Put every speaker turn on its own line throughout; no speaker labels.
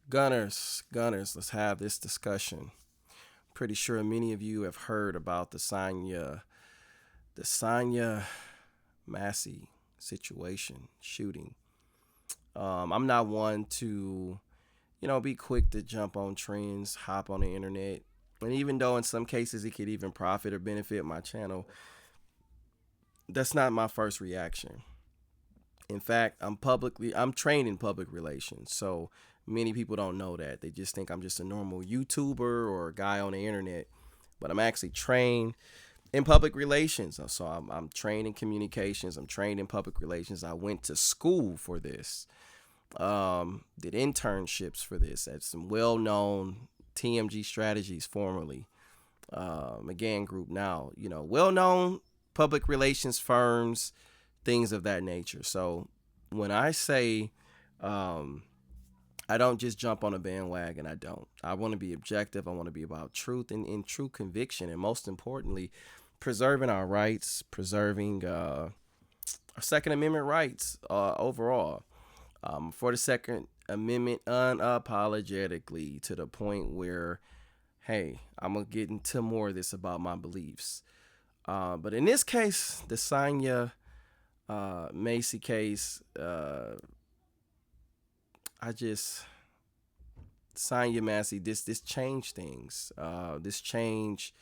Gunners, let's have this discussion. Pretty sure many of you have heard about the Sonya Massey situation, shooting. I'm not one to, be quick to jump on trends, hop on the internet. And even though in some cases it could even profit or benefit my channel, that's not my first reaction. In fact, I'm trained in public relations. So many people don't know that. They just think I'm just a normal YouTuber or a guy on the internet. But I'm actually trained in public relations. So I'm trained in communications. I'm trained in public relations. I went to school for this. Did internships for this at some well-known TMG Strategies, formerly McGann Group. Now, well-known public relations firms, things of that nature. So when I say I don't just jump on a bandwagon, I don't. I want to be objective. I want to be about truth and true conviction, and most importantly, preserving our rights, preserving our Second Amendment rights overall. For the Second Amendment, unapologetically, to the point where, hey, I'm gonna get into more of this about my beliefs. But in this case, the Sonya Massey case, I just Sonya Massey. This changed things. This changed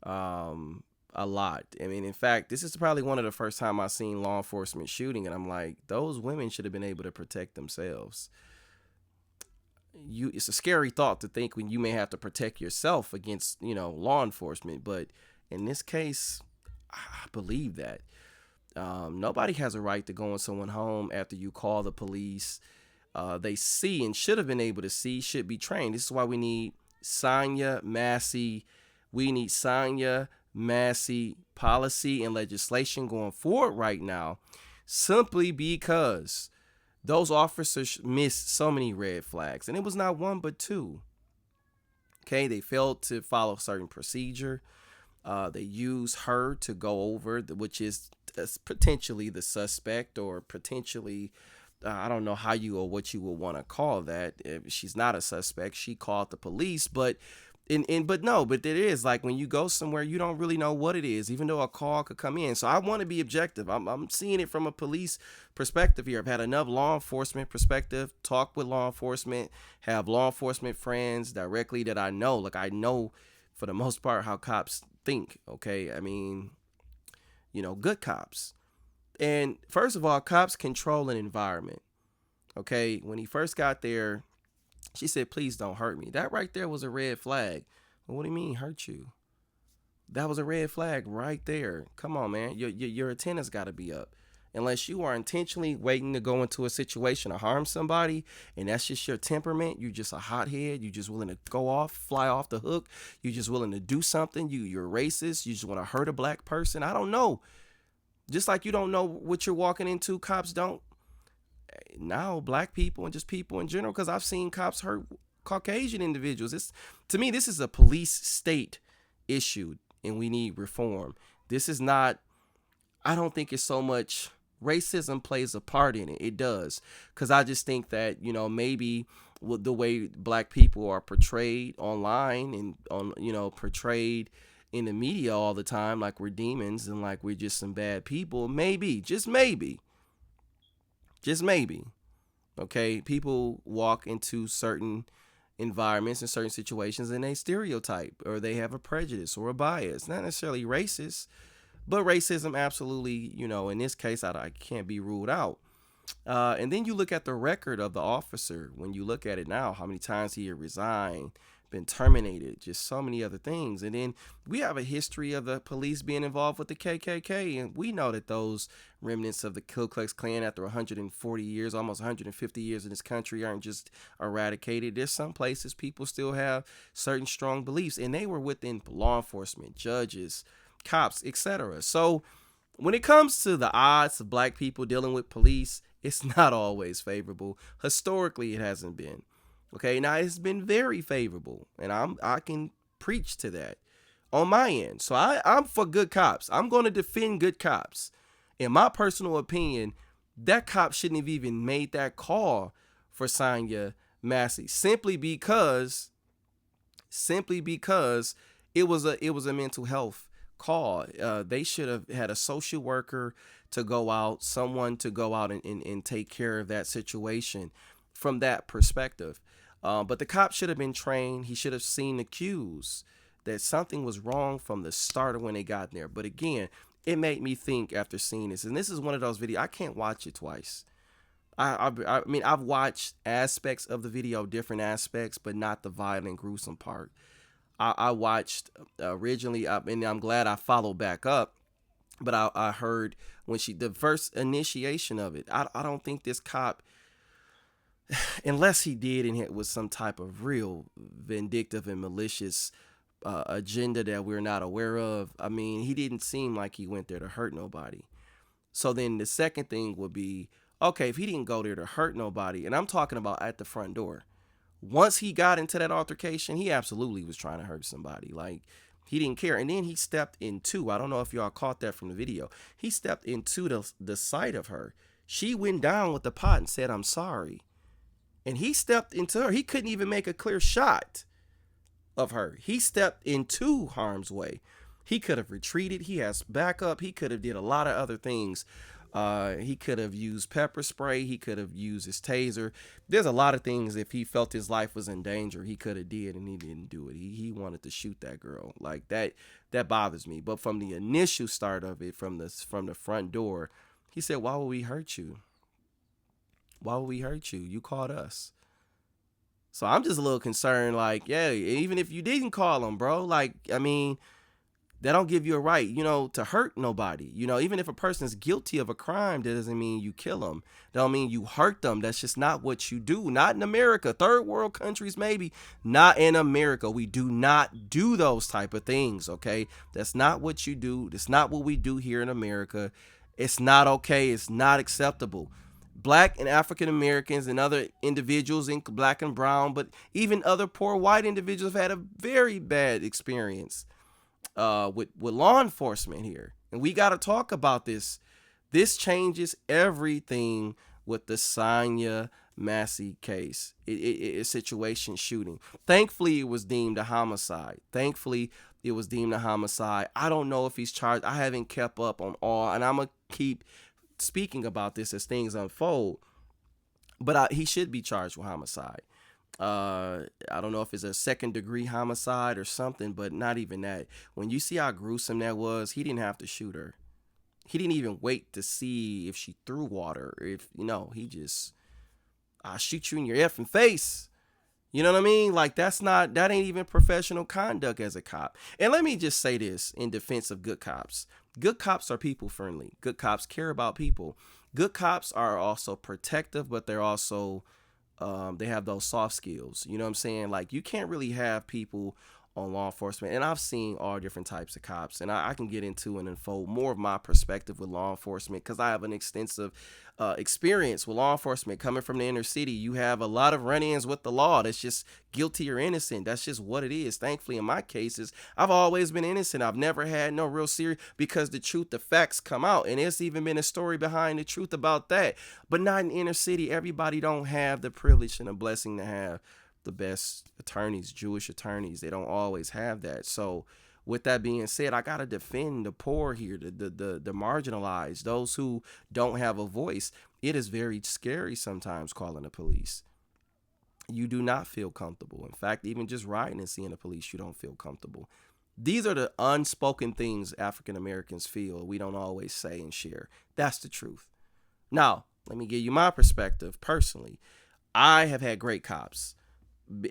a lot. I mean, in fact, this is probably one of the first time I've seen law enforcement shooting, and I'm like, those women should have been able to protect themselves. It's a scary thought to think when you may have to protect yourself against law enforcement, but in this case, I believe that nobody has a right to go in someone's home after you call the police. They see and should have been able to see, should be trained. This is why we need Sonya Massey. We need Sonya Massey policy and legislation going forward right now, simply because those officers missed so many red flags. And it was not one, but two. Okay, they failed to follow certain procedure. They used her to go over, which is potentially the suspect, or potentially, I don't know how you or what you would want to call that. If she's not a suspect, she called the police, but but it is like when you go somewhere, you don't really know what it is, even though a call could come in. So I want to be objective. I'm seeing it from a police perspective here. I've had enough law enforcement perspective, talk with law enforcement, have law enforcement friends directly that I know. Like, I know for the most part how cops think. Okay, I mean, good cops. And first of all, cops control an environment. Okay, when he first got there, she said, "Please don't hurt me." That right there was a red flag. Well, what do you mean hurt you? That was a red flag right there. Come on, man. Your antenna's got to be up. Unless you are intentionally waiting to go into a situation to harm somebody, and that's just your temperament, you're just a hothead, you're just willing to go off, fly off the hook, you're just willing to do something, you're racist, you just want to hurt a black person. I don't know. Just like you don't know what you're walking into, cops don't. Now, black people and just people in general, because I've seen cops hurt Caucasian individuals. To me, this is a police state issue, and we need reform. This is not. I don't think it's so much racism plays a part in it. It does, because I just think that maybe with the way black people are portrayed online and portrayed in the media all the time, like we're demons and like we're just some bad people. Maybe, just maybe, okay, people walk into certain environments and certain situations and they stereotype or they have a prejudice or a bias, not necessarily racist, but racism absolutely, in this case, I can't be ruled out. And then you look at the record of the officer. When you look at it now, how many times he had resigned, been terminated, just so many other things. And then we have a history of the police being involved with the KKK, and we know that those remnants of the Ku Klux Klan, after 140 years, almost 150 years in this country, aren't just eradicated. There's some places people still have certain strong beliefs, and they were within law enforcement, judges, cops, etc. So when it comes to the odds of black people dealing with police, it's not always favorable. Historically, it hasn't been. Okay, now it's been very favorable, and I can preach to that on my end. So I'm for good cops. I'm going to defend good cops. In my personal opinion, that cop shouldn't have even made that call for Sonya Massey, simply because it was a mental health call. They should have had a social worker to go out, someone to go out and take care of that situation from that perspective. But the cop should have been trained. He should have seen the cues that something was wrong from the start of when they got there. But again, it made me think after seeing this, and this is one of those videos I can't watch it twice. I mean, I've watched aspects of the video, different aspects, but not the violent, gruesome part. I watched originally, and I'm glad I followed back up. But I heard when the first initiation of it, I don't think this cop, unless he did and it was some type of real vindictive and malicious agenda that we're not aware of. I mean, he didn't seem like he went there to hurt nobody. So then the second thing would be, okay, if he didn't go there to hurt nobody, and I'm talking about at the front door, once he got into that altercation, he absolutely was trying to hurt somebody. Like, he didn't care. And then he stepped into, I don't know if y'all caught that from the video, he stepped into the sight of her. She went down with the pot and said, "I'm sorry." And he stepped into her. He couldn't even make a clear shot of her. He stepped into harm's way. He could have retreated. He has backup. He could have did a lot of other things. He could have used pepper spray. He could have used his taser. There's a lot of things, if he felt his life was in danger, he could have did, and he didn't do it. He wanted to shoot that girl. Like, that bothers me. But from the initial start of it, from the front door, he said, "Why would we hurt you? Why would we hurt you? You called us." So I'm just a little concerned, like, yeah, even if you didn't call him, bro, like, I mean, that don't give you a right, to hurt nobody. Even if a person is guilty of a crime, that doesn't mean you kill them. That don't mean you hurt them. That's just not what you do. Not in America. Third world countries, maybe. Not in America. We do not do those type of things, okay? That's not what you do. That's not what we do here in America. It's not okay. It's not acceptable. Black and African Americans and other individuals in black and brown, but even other poor white individuals have had a very bad experience with law enforcement here. And we got to talk about this. This changes everything with the Sonya Massey case. It situation shooting. Thankfully, it was deemed a homicide. I don't know if he's charged. I haven't kept up on all, and I'm going to keep speaking about this as things unfold. But he should be charged with homicide. I don't know if it's a second degree homicide or something, but not even that. When you see how gruesome that was, he didn't have to shoot her. He didn't even wait to see if she threw water. He just, "I'll shoot you in your effing face." You know what I mean? Like, that ain't even professional conduct as a cop. And let me just say this in defense of good cops. Good cops are people friendly. Good cops care about people. Good cops are also protective, but they're also, they have those soft skills. You know what I'm saying? Like, you can't really have people on law enforcement, and I've seen all different types of cops, and I can get into and unfold more of my perspective with law enforcement because I have an extensive experience with law enforcement coming from the inner city. You have a lot of run-ins with the law. That's just guilty or innocent. That's just what it is. Thankfully, in my cases, I've always been innocent. I've never had no real serious, because the truth, the facts come out, and there's even been a story behind the truth about that. But not in inner city. Everybody don't have the privilege and the blessing to have the best attorneys, Jewish attorneys. They don't always have that. So with that being said, I got to defend the poor here, the marginalized, those who don't have a voice. It is very scary sometimes calling the police. You do not feel comfortable. In fact, even just riding and seeing the police, you don't feel comfortable. These are the unspoken things African Americans feel we don't always say and share. That's the truth. Now, let me give you my perspective personally. I have had great cops.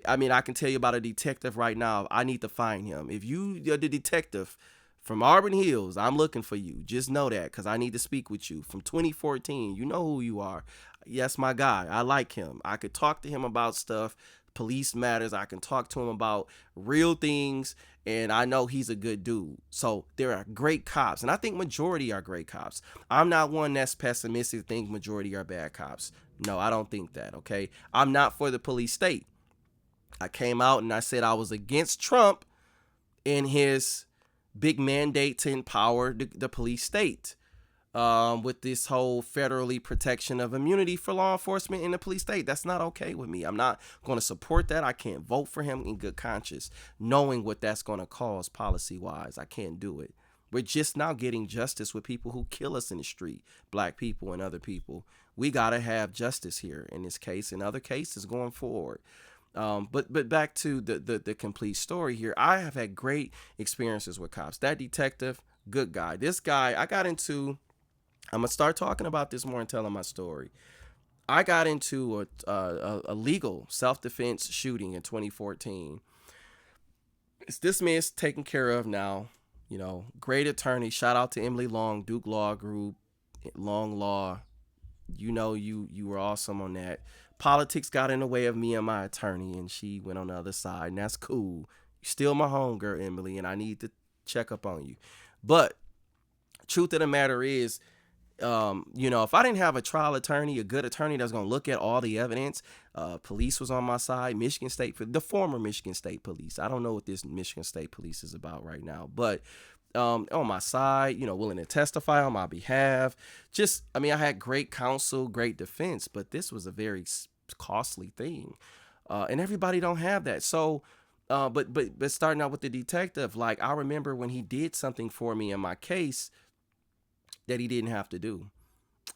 I mean, I can tell you about a detective right now. I need to find him. If you're the detective from Auburn Hills, I'm looking for you. Just know that, because I need to speak with you. From 2014, you know who you are. Yes, my guy. I like him. I could talk to him about stuff, police matters. I can talk to him about real things, and I know he's a good dude. So there are great cops, and I think majority are great cops. I'm not one that's pessimistic, think majority are bad cops. No, I don't think that, okay? I'm not for the police state. I came out and I said I was against Trump in his big mandate to empower the police state. with this whole federally protection of immunity for law enforcement in the police state. That's not okay with me. I'm not going to support that. I can't vote for him in good conscience, knowing what that's going to cause policy wise. I can't do it. We're just now getting justice with people who kill us in the street, black people and other people. We got to have justice here in this case and other cases going forward. But back to the complete story here. I have had great experiences with cops. That detective, good guy. This guy, I got into. I'm gonna start talking about this more and telling my story. I got into a legal self defense shooting in 2014. It's this man's taken care of now. You know, great attorney. Shout out to Emily Long, Duke Law Group, Long Law. You know, you were awesome on that. Politics got in the way of me and my attorney, and she went on the other side, and that's cool. You still my homegirl, Emily, and I need to check up on you. But truth of the matter is, if I didn't have a trial attorney, a good attorney that's going to look at all the evidence, police was on my side, Michigan State, the former Michigan State Police. I don't know what this Michigan State Police is about right now, but on my side, willing to testify on my behalf. I had great counsel, great defense, but this was a very costly thing. And everybody don't have that. So, but starting out with the detective, like I remember when he did something for me in my case that he didn't have to do.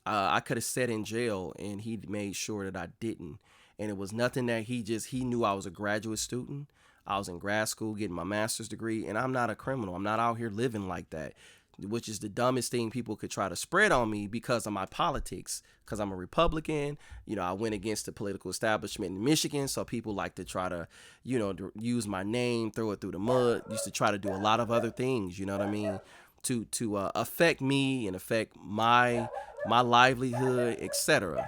I could have sat in jail and he made sure that I didn't. And it was nothing that he knew I was a graduate student. I was in grad school getting my master's degree, and I'm not a criminal. I'm not out here living like that, which is the dumbest thing people could try to spread on me because of my politics, because I'm a Republican. I went against the political establishment in Michigan, so people like to try to, use my name, throw it through the mud, used to try to do a lot of other things, you know what I mean, to affect me and affect my livelihood, etc.